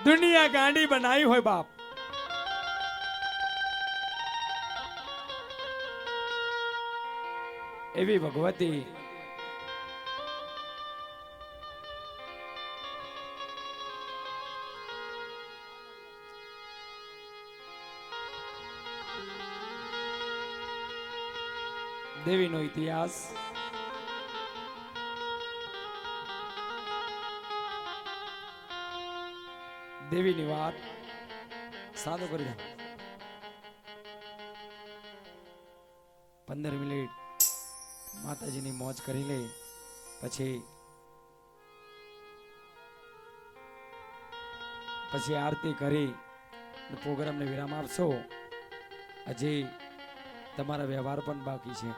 દુનિયા ગાંડી બનાવી હોય બાપ, એવી ભગવતી દેવીનો ઇતિહાસ દેવીની વાત સાદો કરી દો. 15 મિનિટ માતાજીની મોજ કરી લે, પછી આરતી કરી પ્રોગ્રામને વિરામ આપશો. હજી તમારા વ્યવહાર પણ બાકી છે.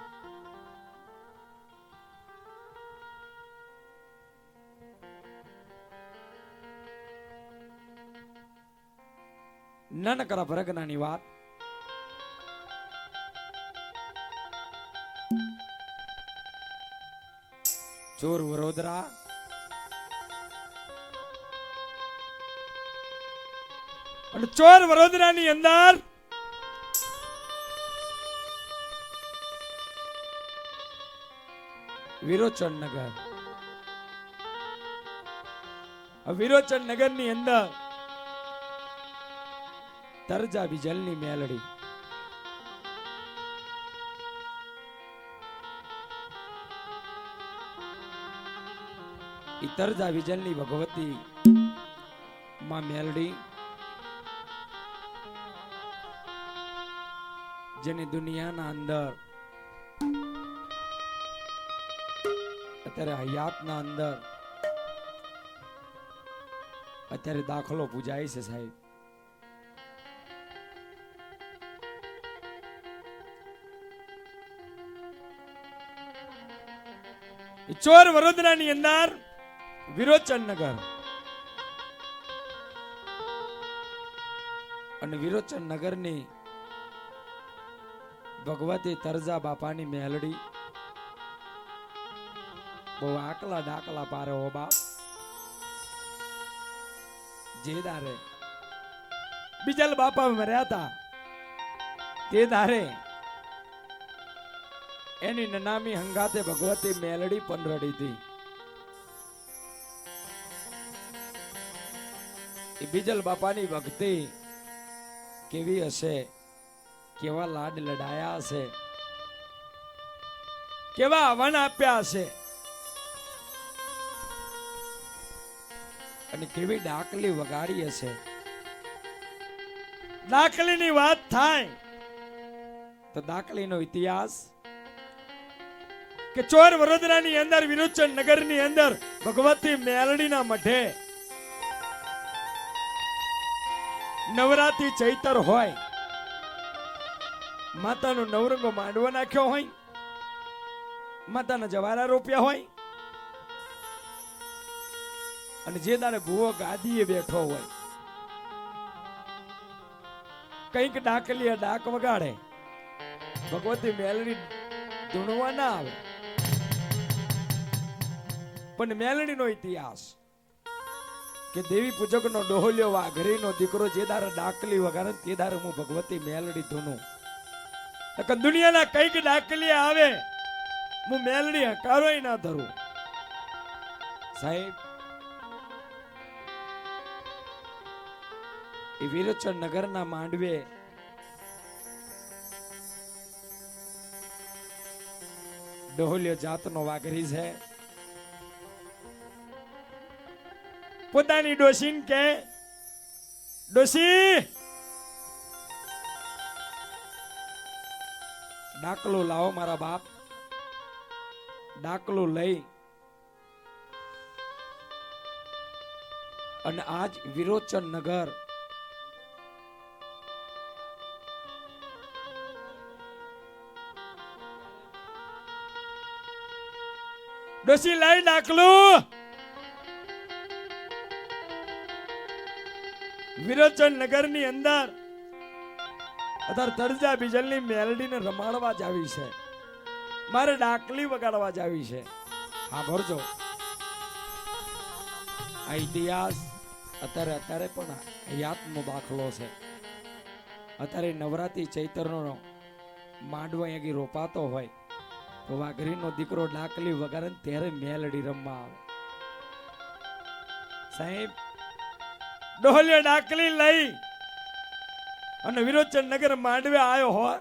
નાનકડા પ્રજ્ઞાની વાત. ચોર વડોદરા અને ચોર વડોદરાની અંદર વિરોચન નગર. વિરોચન નગર ની અંદર તરજા બીજલની મેલડી. ઈ તરજા વિજલની ભગવતી માં મેલડી, જેની દુનિયાના અંદર અત્યારે હયાતના અંદર અત્યારે દાખલો પૂજાય છે સાહેબ. ચોર વડોદરાની અંદર વિરોચન નગર અને વિરોચન નગરની ભગવતી તરજા બાપાની મેલડી બહુ આકલા ડાકલા પારે હો બાપ. જે દારે બીજલ બાપા મર્યા હતા તે દારે એની નનામી હંગાતે ભગવતી મેલડી પણ રડી હતી. એ બીજલ બાપાની ભક્તિ કેવી હશે, કેવા લાડ લડાયા હશે, કેવા હવન આપ્યા હશે, અને કેવી ડાકલી વગાડી હશે. ડાકલીની વાત થાય તો ડાકલીનો ઇતિહાસ કે ચોર વડોદરાની અંદર વિરોચન નગરની અંદર ભગવતી મેલડીના મઠે નવરાત્રી ચૈતર હોય, માતાનો નવરંગો માંડવો નાખ્યો હોય, માતાના જવારા રોપ્યા હોય, અને જે દાડે ભૂવો ગાદીએ બેઠો હોય, કઈક ડાકલીએ ડાક વગાડે, ભગવતી મેલડી ધૂણવા ના આવે. પણ મેલડીનો ઇતિહાસ કે દેવી પૂજકનો ડોહલ્યો વાઘરીનો દીકરો જે દારે ડાકલી વગાડે તે દારે હું ભગવતી મેલડી ધૂનું. દુનિયાના કઈક ડાકલી આવે હું મેલડી હકારોય ના ધરું સાહેબ. એ વિરોચન નગરના માંડવે ડોહલ્યો જાતનો વાઘરી છે. પોતાની ડોસીન કે ડોસી ડાકલો લાવો મારા બાપ. ડાકલો લઈ અને આજ વિરોચન નગર ડોસી લઈ ડાકલું વિરોચન નગરની અંદર અત્યારે તરજા બીજલની મેલડીને રમાડવા જ આવી છે, મારે ડાકલી વગાડવા જ આવી છે. હા ભરજો આ ઇતિહાસ અત્યારે પણ યાદનો દાખલો છે. અત્યારે નવરાત્રી ચૈતરનો માંડવો અહીંથી રોપાતો હોય તો વાઘરીનો દીકરો ડાકલી વગાડે ત્યારે મેલડી રમવા આવે. સાહેબ ડોલિયો ડાકલી લઈ અને વિરોચન નગર માંડવે આવ્યો હોય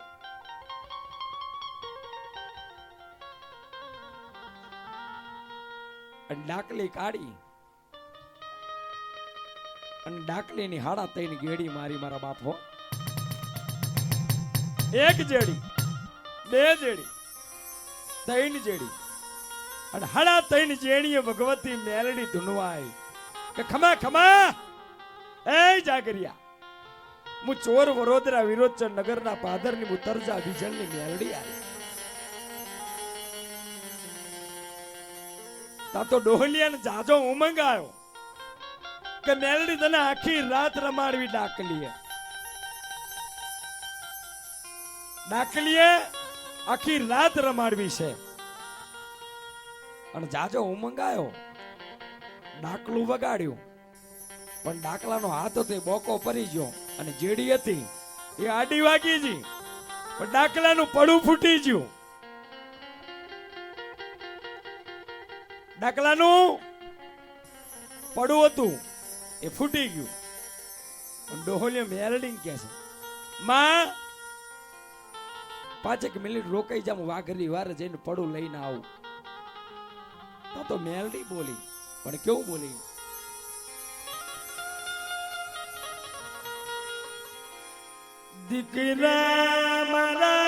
અને ડાકલી કાઢી અને ડાકલીની હાડા તઈને ગેડી મારી મારા બાપ હો. એક જેડી, બે જેડી, ત્રણ જેડી અને હાડા તઈને જેડીએ ભગવતી મેલડી ધૂનવાય કે ખમા ખમા એ જાગરિયા હું ચોર વડોદરા વિરોચન નગરના પાદરની હું તરજા બીજલની મેલડી આવી. તા તો ડોહલિયાને જાજો ઉમંગ આવ્યો કે મેલડી તને આખી રાત રમાડવી ડાકલીએ. ડાકલીએ આખી રાત રમાડવી છે અને જાજો ઉમંગ આવ્યો. ડાકલું વગાડ્યું પણ ડાકલાનો હાથ હતો એ બોકો પરી ગયો અને જેડી હતી એ આડી વાગી ગઈ પણ ડાકલાનું પડું ફૂટી ગયું. ડાકલાનું પડું હતું એ ફૂટી ગયું. પણ ડોહલિયો મેલડી કે છે માં 5 મિનિટ રોકાઈ જામ વાઘરી વાર જઈને પડું લઈને આવું. તો મેલડી બોલી પણ કેવું બોલી દીકરા મારા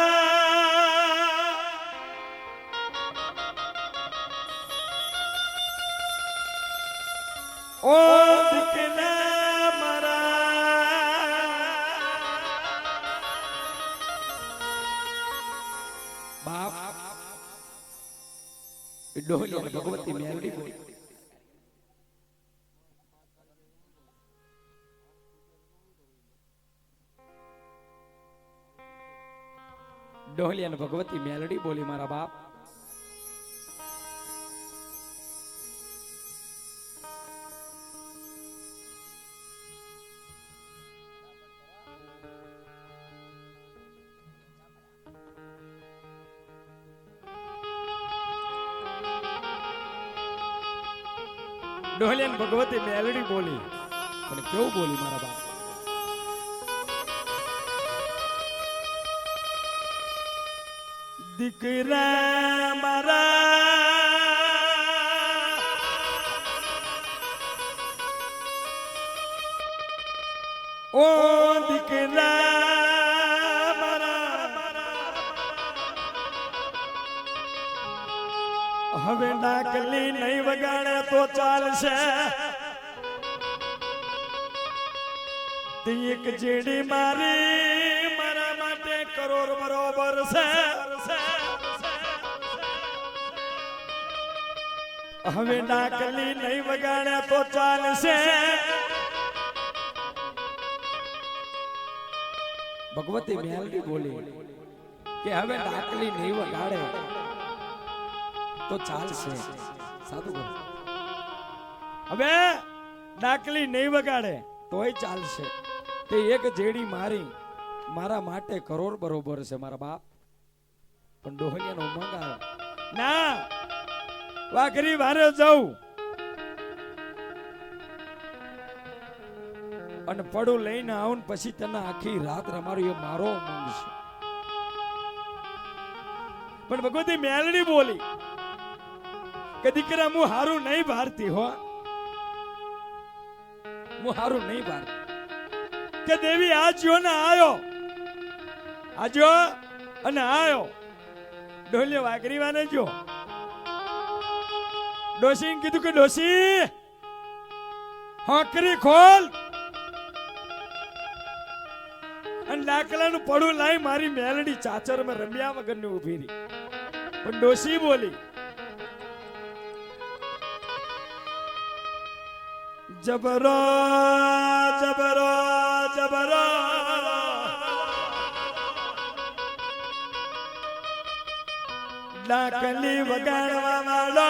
ઓ દીકરા મારા બાપ ડોહલી ભગવતી મેલડી બોલી. ડોહલી અને ભગવતી મેલડી બોલી મારા બાપ ડોહલી અને ભગવતી મેલડી બોલી પણ કેવું બોલી મારા બાપ દીકરા મારા ઓ દીકરા મારા હવે ડાકલી નહીં વગાડે તો ચાલશે. એક જેડી મારી મારા માટે કરોડ બરોબર છે. હવે ડાકલી નહીં વગાડે તો ચાલશે. ભગવતી મેલડી બોલી કે હવે ડાકલી નહીં વગાડે તો ચાલશે. સાધુ બોલ હવે ડાકલી નહીં વગાડે તોય ચાલશે. તે એક જેડી મારી મારા માટે કરોડ બરોબર છે મારા બાપ. પણ ડોહલિયાનો ઉમંગ આવ્યો ના વાઘરી વારે જાઉં અને પડું લઈને આવું પછી તને આખી રાત રમાડું એ મારો ઉમંગ છે. પણ ભગવતી મેલડી બોલી કે દીકરા હું હારું નહીં ભારતી હો, હું હારું નહીં ભારતી. કે દેવી આજો ને આયો, આજો અને આયો. ડોલિયો વાઘરી વાને જો ડોશી કીધું કે ડોશી હોકરી ખોલ અને ડાકલાનું પડું લાઈ મારી મેલડી ચાચર માં રમ્યા વગર ની ઉભી રહી. પણ ડોશી બોલી જબરો જબરો જબરો ડાકલી વગાડવા વાળો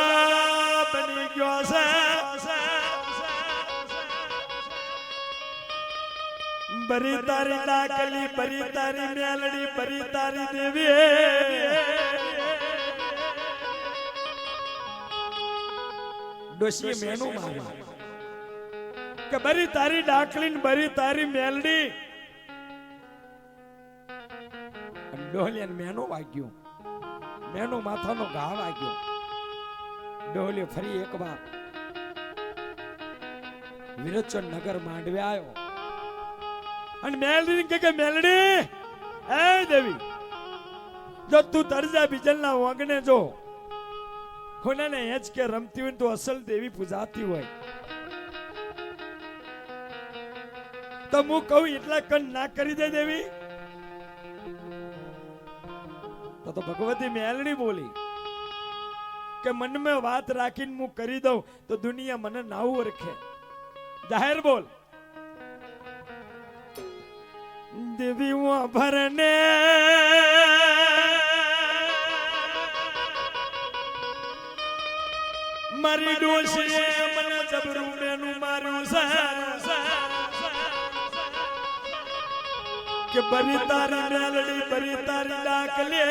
બની ગયો છે. બરી તારી ડાકલી બરી તારી મેલડી બરી તારી દેવી ડોશી મેનું માર્યું કે બરી તારી ડાકલી ને બરી તારી મેલડી ડોહલિયા મેનું વાગ્યું મેનું માથાનો ઘા વાગ્યો ડોહલિયો ફરી એકવાર વિરોચન નગર માંડવે આવ્યો અને મેલડી કે મેલડી એ દેવી જો તું તરજા બીજલના વાંગને જો હોનાને હેજ કે રમતી હોય તો અસલ દેવી પૂજાતી હોય તો હું કહું એટલા કણ ના કરી દે દેવી તો ભગવતી મેલડી બોલી કે મનમાં વાત રાખીને હું કરી દઉં તો દુનિયા મને નાવું રખે જાહેર બોલ દેવી ભરને મારી ડોશીએ મને જબરું મેનું માર્યું કે બરી તારી મેલડી બરી તારી ડાકલે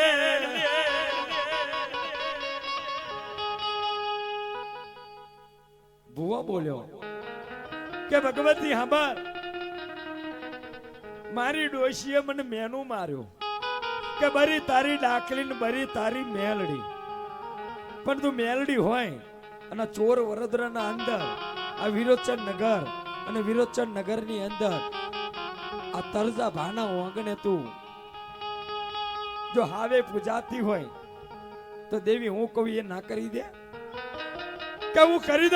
ભુવા બોલ્યો કે ભગવતી હાંભર મારી ડોશીએ મને મેનું માર્યું કે બરી તારી ડાકલી ને બરી તારી મેલડી પણ તું મેલડી હોય અને ચોર વડોદરાના અંદર આ વિરોચન નગર અને વિરોચન નગર ની અંદર આ તરજા ભાના વાંગણે તું જો હાવે પૂજાતી હોય તો દેવી હું કહું એ ના કરી દે કે હું કરી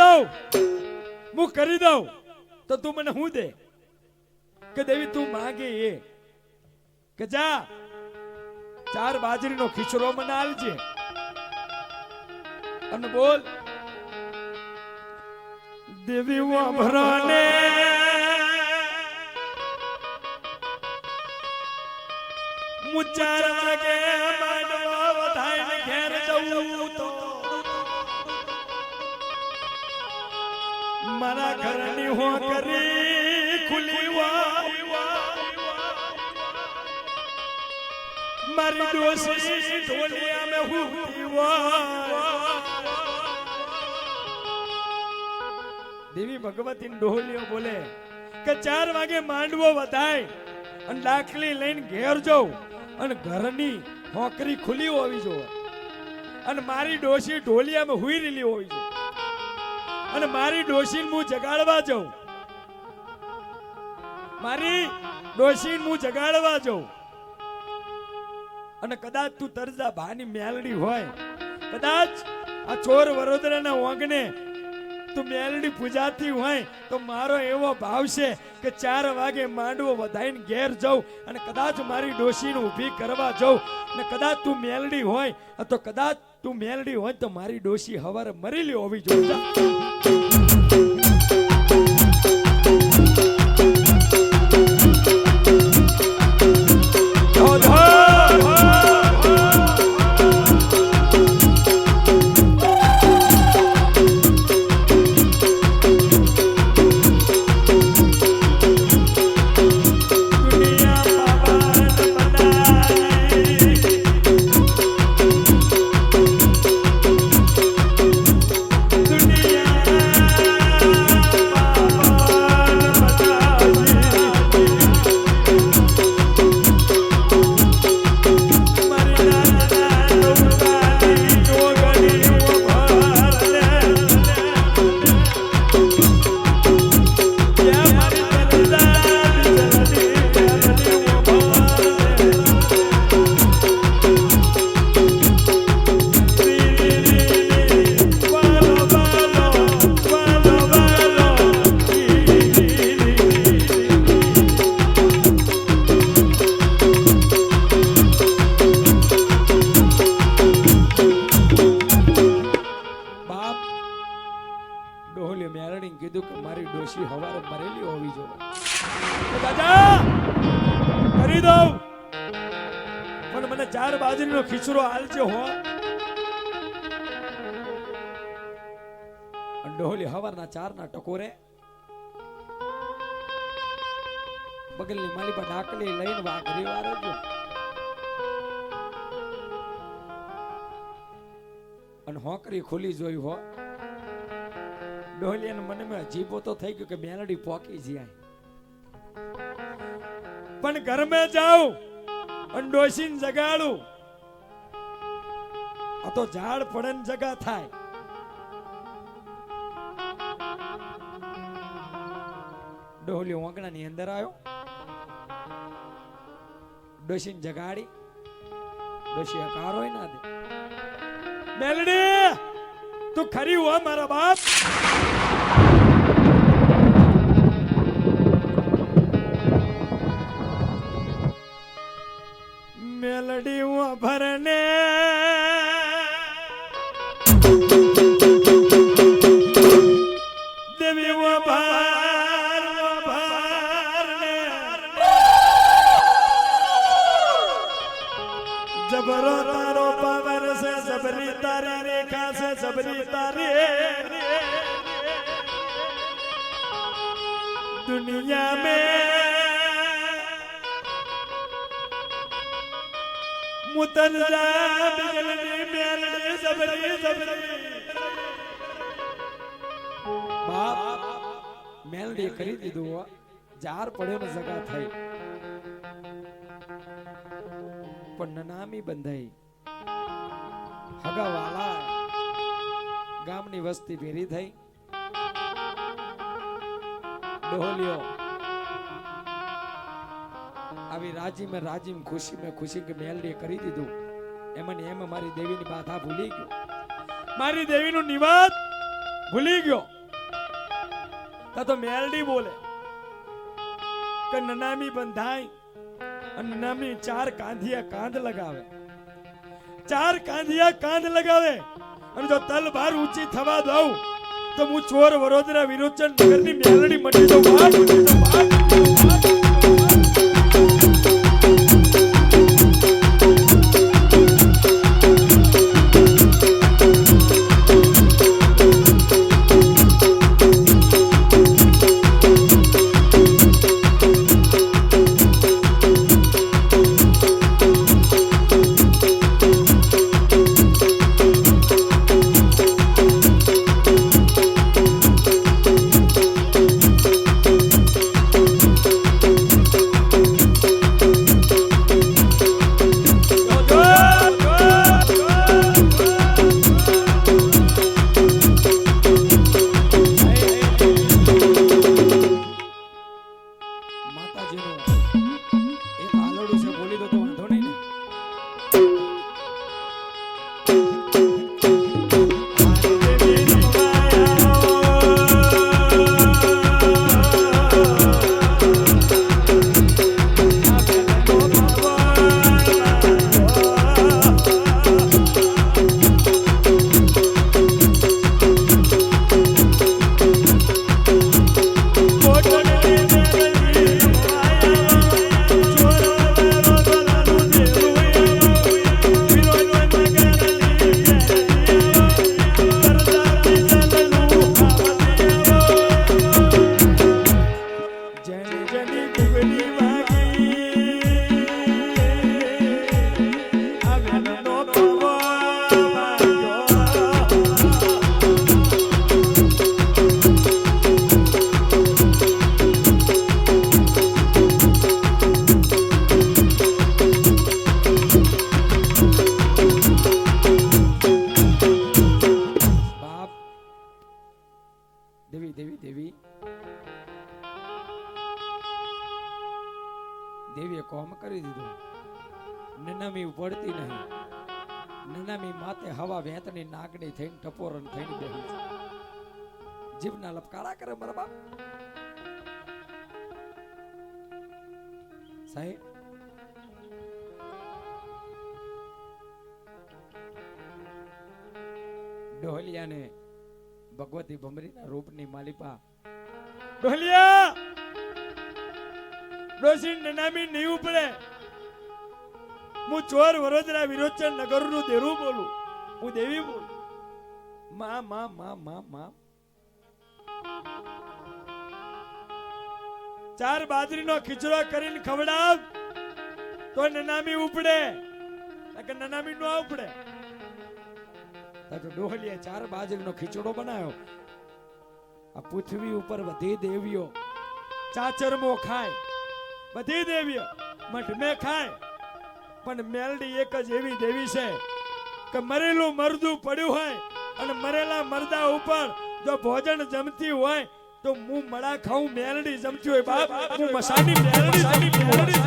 દઉં તો તું મને હું દે કે દેવી તું માંગે એ કે જા 4 બાજરીનો ખીચડો મને આલજે અને બોલ દેવી વાભરાને હું 4 વાગે માંડવા વધાઈને ઘેર જઉં તો મારા ઘરની હો કરી ખુલી મારી ડોસી ઢોલિયા મે હુતી દેવી ભગવતી ડોલિયો બોલે કે 4 વાગે માંડવો વધાય અને ડાકલી લઈને ઘેર જાઉં અને ઘરની હોકરી ખુલી હોવી જોઈએ અને મારી ડોસી ઢોલિયામાં હુઈ રહેલી હોવી જોઈએ અને મારી ડોશીને હું જગાડવા જાઉં અને કદાચ તું તરજા ભાની મેલડી હોય કદાચ આ ચોર વડોદરાના વાંગને તું મેલડી પૂજાતી હોય તો મારો એવો ભાવ છે કે 4 વાગે માંડવો વધાઈને ઘેર જાઉં અને કદાચ મારી ડોશીને ઊભી કરવા જાઉં અને કદાચ તું મેલડી હોય તો કદાચ તું મેલડી હોય તો મારી ડોશી હવારે મરેલી હોવી જોઈએ કીધું કે મારી ડોશી હવારે મરેલી હોવી જોઈએ દાદા કરી દઉં પણ મને 4 બાજરીનો ખીચડો આલજો હો ડોહલી હવારના 4 ના ટકોરે બગલની માલી પર ઢાકલી લઈને વાઘરી વારે ગયો અને હોકરી ખુલી જોઈ હો ડોલિયાને મને મેં અજીબો તો થઈ ગયો કે મેલડી પોકી જાય પણ ઘર મેં જાઉં અને ડોસીને જગાડું આ તો ઝાડ પડે ને જગા થાય ડોલિયો ઓંગણા ની અંદર આવ્યો ડોસીને જગાડી ડોસી હકારો ના દે મેલડી તું ખરી હો મારા બાપ મેલડી હું ભરને દેવી હું ભરને જબરો તારો પાવર से जबरी तारी रेखा से जबरी तारी दुनिया में मुतल जा बिगलनी मेलडी जबरी जबरी बाप मेलडी કરી દીધું જાર પડ્યો ને જગા થઈ પણ નનામી બંધાઈ હગાવાલા ગામની વસ્તી ભેરી થઈ ડોલિયો આવી રાજી में खुशी કે મેલડી કરી દીધું એમને એમ મારી દેવીની બાધા ભૂલી ગયો મારી દેવીનું નિવાસ ભૂલી ગયો તો મેલડી બોલે કે નનામી બંધાઈ અને નનામી ચાર કાંધિયા કાંધ લગાવે ચાર કાંધિયા કાંધ લગાવે અને જો તલવાર ઊંચી થવા દઉં તો હું ચોર વડોદરા વિરોચન નગરની મેલડી મટી દઉં દેવીએ કોમ કરી દીધું નનામી પડતી નહીં નનામી માથે હવા વેતની નાગણી થઈને ટપોરન થઈને બેહી છે જીભના લપકારા કરે મારા બાપ સાહેબ ડોહલિયાને ભગવતી ભમરીના રૂપની માલિપા ડોહલિયા ડોસી નનામી નહીં ઉપડે હું ચોર વડોદરા વિરોચન નગરનું દેરું બોલું હું દેવી બોલું માં માં માં માં માં ચાર બાજરીનો ખીચડો કરીને ખવડાવ તો નનામી ઉપડે, કે નનામી નો ઉપડે. તો ડોહલીએ ચાર બાજરીનો ખીચડો બનાવ્યો. આ પૃથ્વી ઉપર બધી દેવીઓ ચાચરમો ખાય, બધી દેવીઓ મઠમે ખાય, પણ મેલડી એક જ એવી દેવી છે કે મરેલું મરદું પડ્યું હોય અને મરેલા મરદા ઉપર જો ભોજન જમતી હોય તો હું મડા ખાઉં, મેલડી જમતી હોય બાપ, હું મસાની મેલડી જમતી હોય.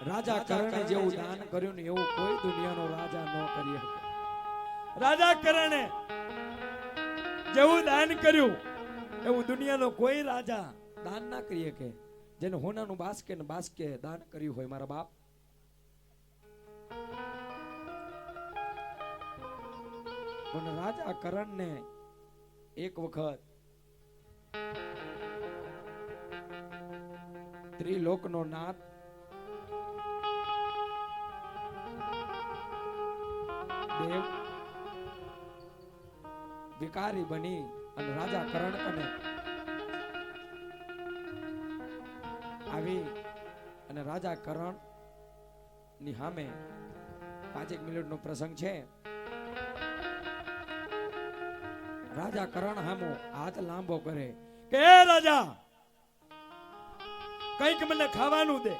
રાજા કરણે જેવું દાન કર્યું ને એવું કોઈ દુનિયાનો રાજા ન કરી શકે. રાજા કરણે જેવું દાન કર્યું એવું દુનિયાનો કોઈ રાજા દાન ના કરી શકે. જેને હોનાનું બાસ્કે ને બાસ્કે દાન કર્યું હોય મારા બાપ. પણ રાજા કરણને એક વખત ત્રિલોકનો નાથ દેવ ભિખારી બની અને રાજા કરણ કને આવી અને રાજા કરણ ની સામે 5 મિનિટનો પ્રસંગ છે. રાજા કરણ હામો હાથ લાંબો કરે કે એ રાજા કઈક મને ખાવાનું દે.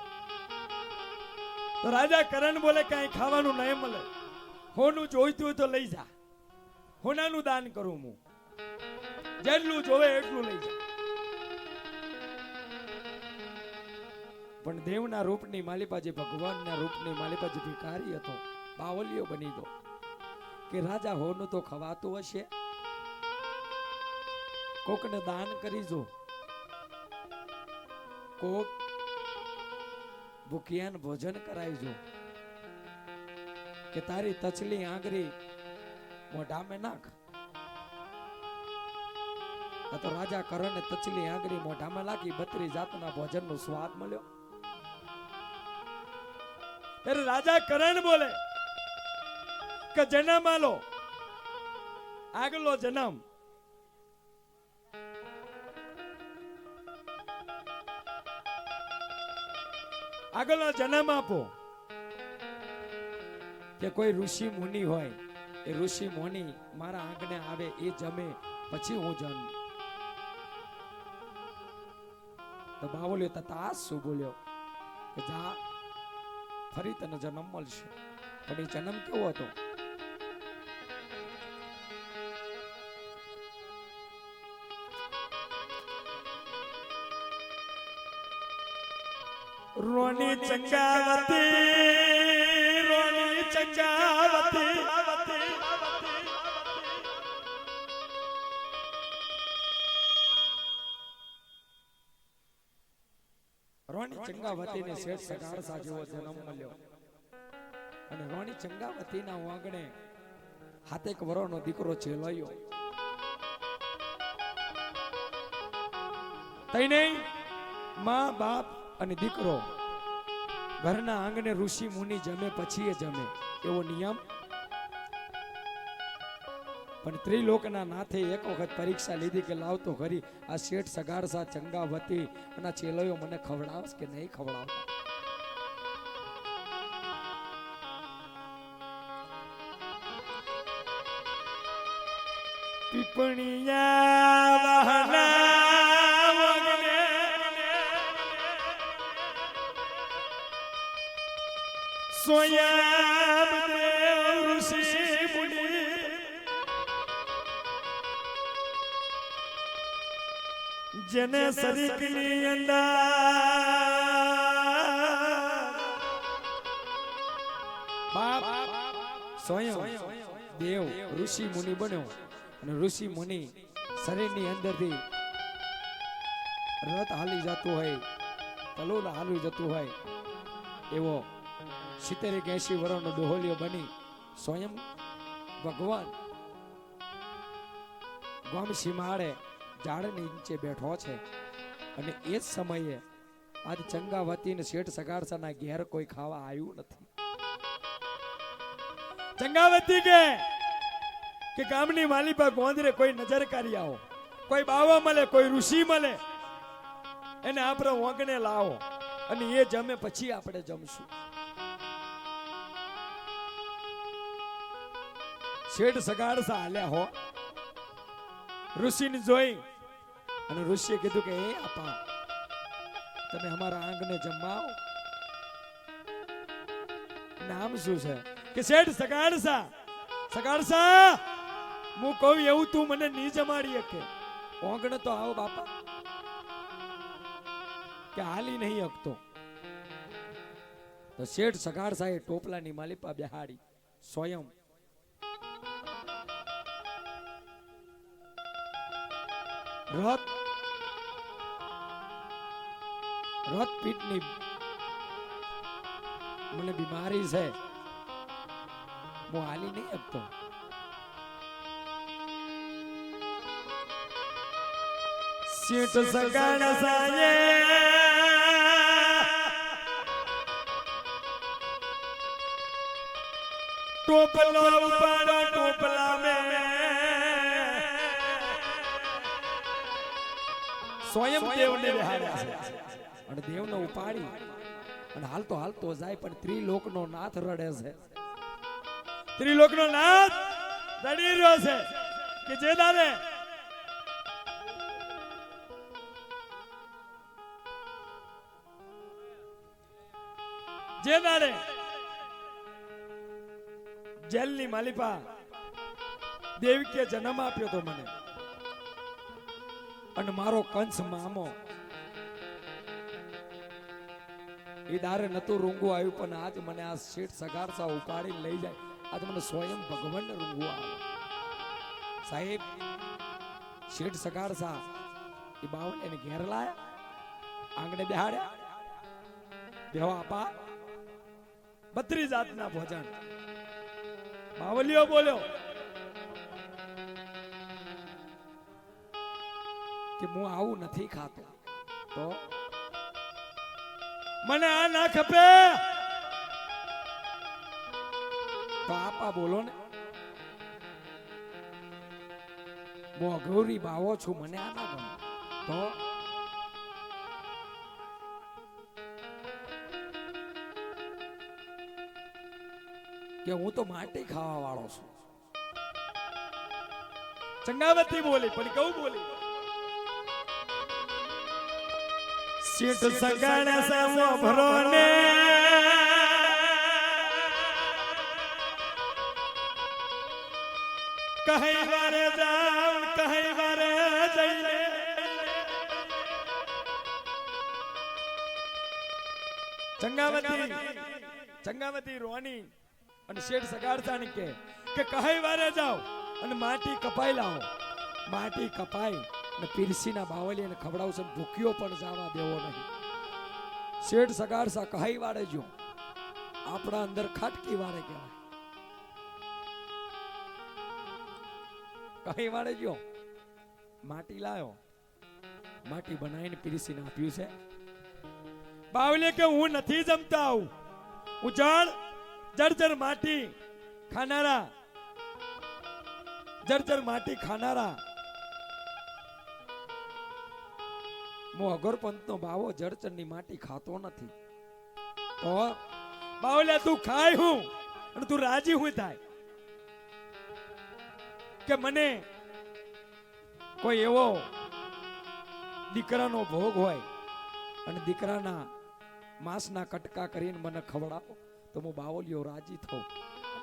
તો રાજા કરણ બોલે કઈ ખાવાનું નહીં મળે, હોનું જોઈતું હોય તો લઈ જા, હોનાનું દાન કરું હું, જેટલું જોવે એટલું લઈ જા. પણ દેવના રૂપની માલિપા જે ભગવાનના રૂપની માલિપા જે ભિખારી હતો, બાવલિયો બની ગયો કે રાજા હોનું તો ખવાતું હશે, કોકને દાન કરી જો, કોક ભૂખ્યાન ભોજન કરાઈજો, કે તારી તચલી આંગળી મોઢામાં નાખ. તો રાજા કરણે તચલી આંગળી મોઢામાં નાખી 32 જાતના ભોજનનો સ્વાદ મળ્યો. ત્યારે રાજા કરણ બોલે કે જન્મ આલો, આગલો જન્મ આગળનો જન્મ આપો. કે કોઈ ઋષિ મુનિ હોય, એ ઋષિ મુનિ મારા આંગણે આવે, એ જમે પછી હું જન્મ. તો બાવળિયો તતાસ શું બોલ્યો કે જા ફરી તને જન્મ મળશે. પણ એ જન્મ કેવો હતો? રોની ચંગાવતી, રોની ચંગાવતી, રોણી ચંગાવતી ને શેઠ સગાડસા જેવો જન્મ મળ્યો. અને રોણી ચંગાવતી ના વાંગણે 7 વર્ષનો દીકરો ચેલાયો. તઈ નહીં માં બાપ અને દીકરો ઘરના આંગણે ઋષિ મુનિ જમે પછી એ જમે એવો નિયમ. પણ ત્રિલોકના નાથે એક વખત પરીક્ષા લીધી કે લાવતો ઘરી આ શેઠ સગાડસા ચંગાવતી અને ચેલોયો મને ખવડાવશ કે નહીં ખવડાવ. પીપણિયા વહના વગને સોયામ દેવ ઋષિ મુનિ જેને સરીકની અંદર બાપ સ્વયં દેવ ઋષિ મુનિ બન્યો. અને ઋષિ મુનિ શરીરની અંદરથી રથ હાલી જતું હોય, તલોલ હાલી જતું હોય એવો 70-80 વર્ષનો ડોહોલિયો બની સ્વયં ભગવાન ગામ સીમાડે ઝાડની નીચે બેઠો છે. અને એ જ સમયે આજ ચંગાવતી ને શેઠ સગાડસાના ઘેર કોઈ ખાવા આવ્યું નથી. ચંગાવતી કે ગામની માલિપા ગોંદરે કોઈ નજર કરી આવો, કોઈ બાવા મળે, કોઈ ઋષિ મળે, એને આપણે ઓગણે લાવો અને એ જમે પછી આપણે જમશું. શેઠ સગાડસા હાલ્યા હો ઋષિને જોઈ. અને ઋષિએ કીધું કે એ આપા તમે અમારા આંગણે જમાવો. નામ શું છે? કે શેઠ સગાડસા. સગાડસા હું કહું એવું તું મને નહીં જમાડી શકે. ઓંગણે તો આવો બાપા. કે હાલી નહીં હકતો. તો શેઠ સગાડસાએ ટોપલાની માલિપા બેહાડી સ્વયં રથ પીઠની મને બીમારી છે, હું હાલી નહીં શકતો. શેઠ સગાડસાએ ટોપલો ઉપાડો, ટોપલા મેં સ્વયં દેવને બેહાડ્યા છે. અને દેવને ઉપાડી અને હાલતો હાલતો જાય. પણ ત્રિલોકનો નાથ રડે છે. ત્રિલોકનો નાથ રડી રહ્યો છે કે જે દારે જેલની માલિપા દેવકીએ જન્મ આપ્યો તો મને, અને મારો કંસ મામો એ દારે નતું રૂંગું આવ્યું. પણ આજ મને આ શેઠ સગાડસા ઉપાડી લઈ જાય આજ મને સ્વયં ભગવાન રૂંગવા સાહેબ શેઠ સગાડસા એ બાવળ એને ઘેર લાયા, આંગણે બેહાડ્યા, બેહો આપા 32 જાતના ભોજન. બાવલિયો બોલ્યો કે હું આવું નથી ખાતો, તો મને આ ના ખપે. તો આપા બોલો ને, હું અઘોરી બાવો છું, મને આ ના ગમે. તો કે હું તો માટી ખાવા વાળો છું. ચંગાવતી બોલી, પણ કહું બોલી શેઠ સગાડે સામો ભરોને કહે વારે જાવ, કહે વારે જઈને ચંગાવતી રોની અને શેઠ સગાડતા કે કહે વારે જાવ અને માટી કપાઈ લાવો. માટી કપાઈ ને પીરસીના બાવળીને ખવડાવશે, ભૂખ્યો પણ જવા દેવો નહીં. શેઠ સગાડસા કહી વાળે જો આપણા અંદર ખાટકી વાળે કહેવાય. કહી વાળે જો માટી લાયો, માટી બનાવીને પીરસીને આપ્યું છે. બાવલી કે હું નથી જમતા, આવું હું જર્જર માટી ખાનારા, જર્જર માટી ખાનારા હું અગરપંત નો બાવો જળચર ની માટી ખાતો નથી. તો બાવલિયા તું ખાય હું અને તું રાજી હું થાય કે મને કોઈ એવો દીકરાનો ભોગ હોય અને દીકરાના માંસના કટકા કરીને મને ખવડાવો તો હું બાવલિયો રાજી થઉં.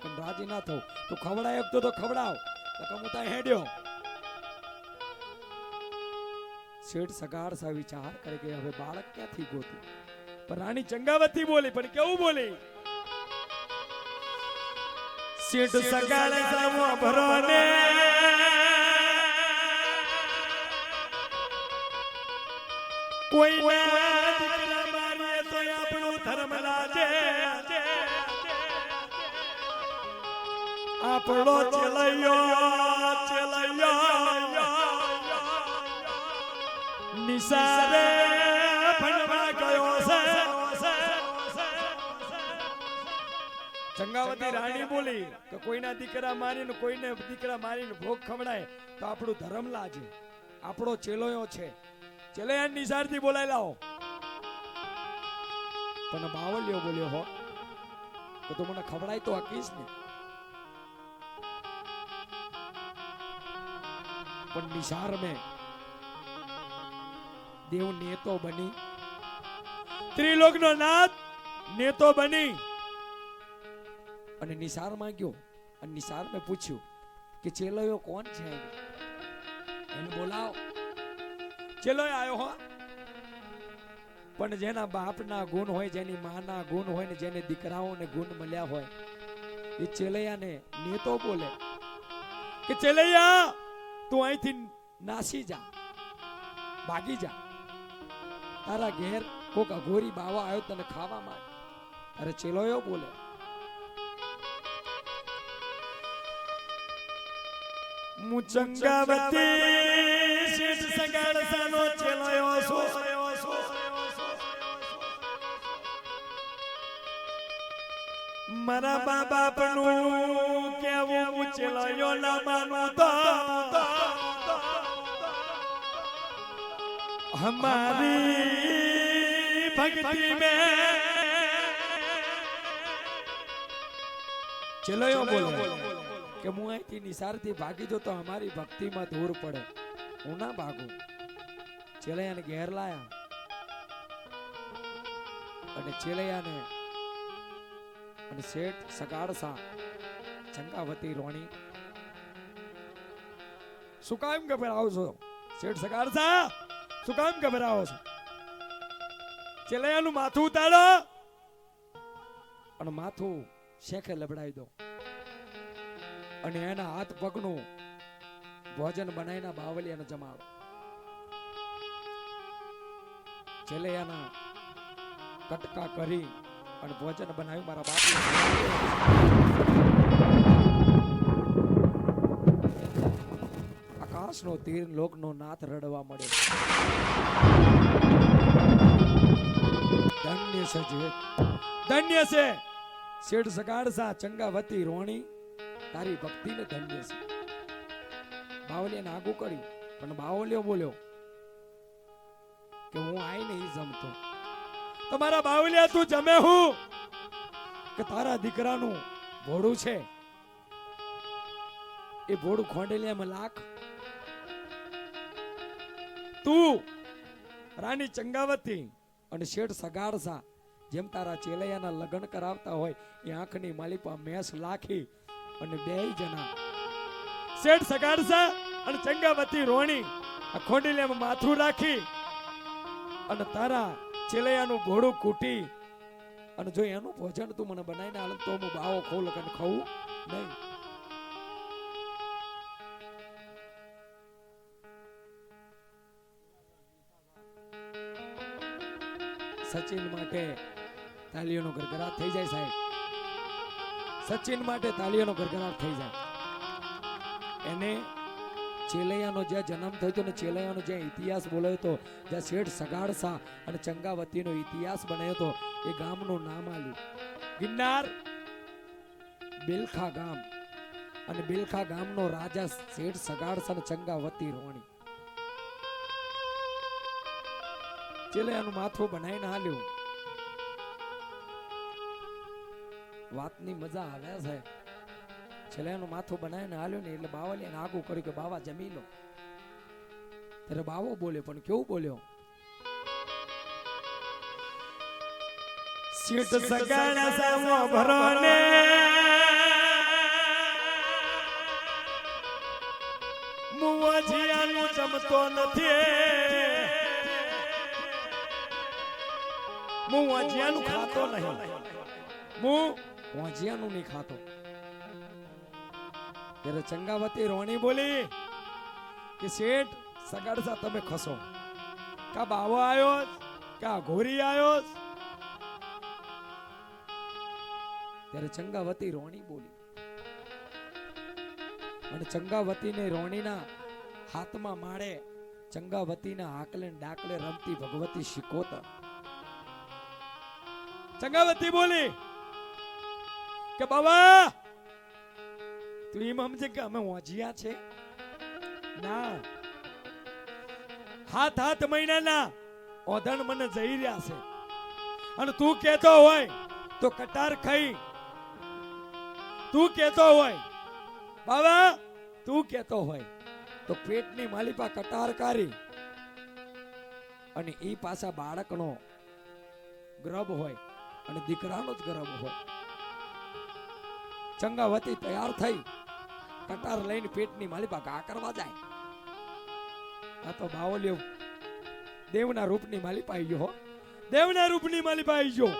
પણ રાજી ના થઉં તો ખવડાય તો ખવડાવ, તો હું ત્યાં હેડ્યો. શેઠ સગાડસા વિચાર કરે કે હવે બાળક ક્યાંથી ગોતું. પણ રાણી ચંગાવતી બોલી, પણ કેવું બોલી શેઠ સગાડસા ભરોને કોઈ દીકરા મારીએ તો આપણો ધર્મ લાજે, આપણો ચેલૈયો નિસારે ભણવા ગયો છે. ચંગાવતી રાણી બોલી કે કોઈના દીકરા મારીને કોઈને દીકરા મારીને ભોગ ખવડાય તો આપણું ધર્મ લાજે, આપણો ચેલોયો છે. ચેલૈયા નિસારથી બોલાય લાવો. પણ બાવલિયો બોલ્યો હો તો તું મને ખવડાય તો હકીશ ને. પણ નિસાર મેં દેવ નેતો બની, ત્રિલોકનો નાથ નેતો બની અને નિસાર માં ગયો અને નિસાર મેં પૂછ્યું કે ચેલોયો કોણ છે, એને બોલાવો. ચેલોયો આવ્યો હો, પણ જેના બાપના ગુણ હોય, જેની માના ગુણ હોય ને જેને દીકરાઓને ગુણ મળ્યા હોય એ ચેલૈયાને નેતો બોલે કે ચેલૈયા તું અહીંથી નાસી જા, ભાગી જા. તારા ઘેર કોક અઘોરી બાવા આવ્યો તને ખાવા માટે. અરે ચેલોયો બોલે હું ચંગાવતી શેઠ સગાડસાનો ચેલોયો છું. મારા મા બાપનું કેવું હું ચેલોયો ના માનું તો हमारी भक्ति में ચેલૈયો બોલે કે હું અહીંથી નિસારથી ભાગી જો તો અમારી ભક્તિમાં ધૂર પડે, હું ના ભાગું. ચેલૈયાને ઘેર લાયા અને ચેલૈયાને અને શેઠ સગાડસા ચંગાવતી રોણી શું કામ ગભરાવો છો? શેઠ સગાડસા શું કામ ગભરાવો છો? ચેલૈયાનું માથું ઉતારો અને માથું શેખે લબડાવી દો. અને એના હાથ પગનું ભોજન બનાવીને બાવલિયાને જમાડો. છેલ્લેયાના કટકા કરી અને ભોજન બનાવ્યું મારા બાપ. આકાશનો તીર લોકનો નાથ રડવા મળ્યો. ધન્ય છે જે ધન્ય છે શેઠ સગાડસા ચંગાવતી રોણી, તારી ભક્તિને ધન્ય છે. બાવલિયાને આગું કર્યું પણ બાવલિયો બોલ્યો કે હું આઈને ઈ જમતો. તમારા બાવલિયા તું જમે હું કે તારા દીકરાનું ભોળું છે એ ભોળું ખોંડેલિયામાં લાખ. તું રાણી ચંગાવતી અને શેઠ સગાડસા જેમ તારા ચેલૈયાના લગ્ન કરાવતા હોય એ આંખની માલિપા મેસ લાખી અને બે જણા શેઠ સગાડસા અને ચંગાવતી રોણી આ ખોંડેલિયામાં માથું રાખી અને તારા ચેલૈયાનું ઘોડું કૂટી અને જો એનું ભોજન તું મને બનાવીને આલ તો હું બાવો ખોલ અને ખાવું નહીં. સચિન માટે તાલીઓનો ગરગરાટ થઈ જાય સાહેબ. સચિન માટે તાલીઓનો ગરગરાટ થઈ જાય. એને ચેલૈયાનો જ્યાં જન્મ થયો હતો ને ચેલૈયાનો જ્યાં ઇતિહાસ બોલાયો હતો, જ્યાં શેઠ સગાડસા અને ચંગાવતીનો ઇતિહાસ બનાવ્યો હતો, એ ગામનું નામ આલ્યું ગિરનાર બેલખા ગામ. અને બેલખા ગામનો રાજા શેઠ સગાડસા અને ચંગાવતી રોણી. ચેલૈયાનું માથું બનાવીને હાલ્યું. વાતની મજા આવે છે. છેલ્લાનું માથું બનાવીને હાલ્યું ને એટલે બાવલિયાને આગું કર્યું કે બાવા જમી લો. ત્યારે બાવો બોલ્યો પણ કેવું બોલ્યો? શેઠ સગાડસા મો ભરોને મુવાજીયાનું જમતો નથી. હું વાંજિયાનું ખાતો નહીં. હું વાંજિયાનું નહીં ખાતો. ત્યારે ચંગાવતી રોણી બોલી કે શેઠ સગાડસા તમે ખસો. કા બાવો આવ્યો કા ઘોરી આવ્યો. ત્યારે ચંગાવતી રોણી બોલી અને ચંગાવતીને રોણીના હાથમાં માળે ચંગાવતીના હાકલે ડાકલે રમતી ભગવતી શિકોતર. ચંગાવતી બોલી કે બાબા તું એમ સમજે કે અમે વાંજિયા છે? ના, હાથ મહિનાના ઓધણ મને જઈ રહ્યા છે અને તું કેતો હોય તો કટાર ખાઈ. તું કેતો હોય બાબા, તું કેતો હોય તો પેટની માલિપા કટાર કાઢી અને ઈ પાછા બાળકનો ગર્ભ હોય અને દીકરાનો જ ગર્ભ હોય. ચંગાવતી તૈયાર થઈ કટાર લઈને પેટની માલિપા ઘા કરવા જાય. આ તો બાવલિયો દેવના રૂપની માલિપા આવી ગયો. દેવના રૂપની માલિપા આવી ગયો.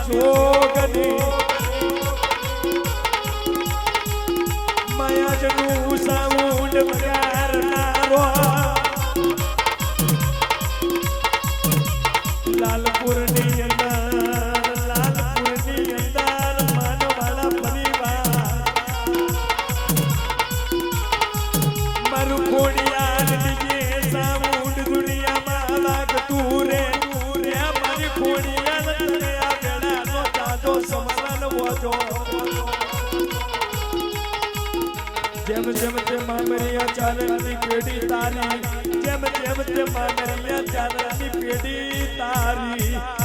જોગની માયા જનું સાઉન્ડ વગાડનારો લાલપુરની અંદર માનવાળા પરિવાર મારું ખોડિયાર ડીજે સાઉન્ડ દુનિયામાં લાગતું રે મારી ખોડિયાર તને આ વેળાનો તાજો સમરણ વજો જેમ જેમ તે મામરિયા ચાલની પેઢી તારી જેમ જેમ તે મામરિયા ચાલની પેઢી તારી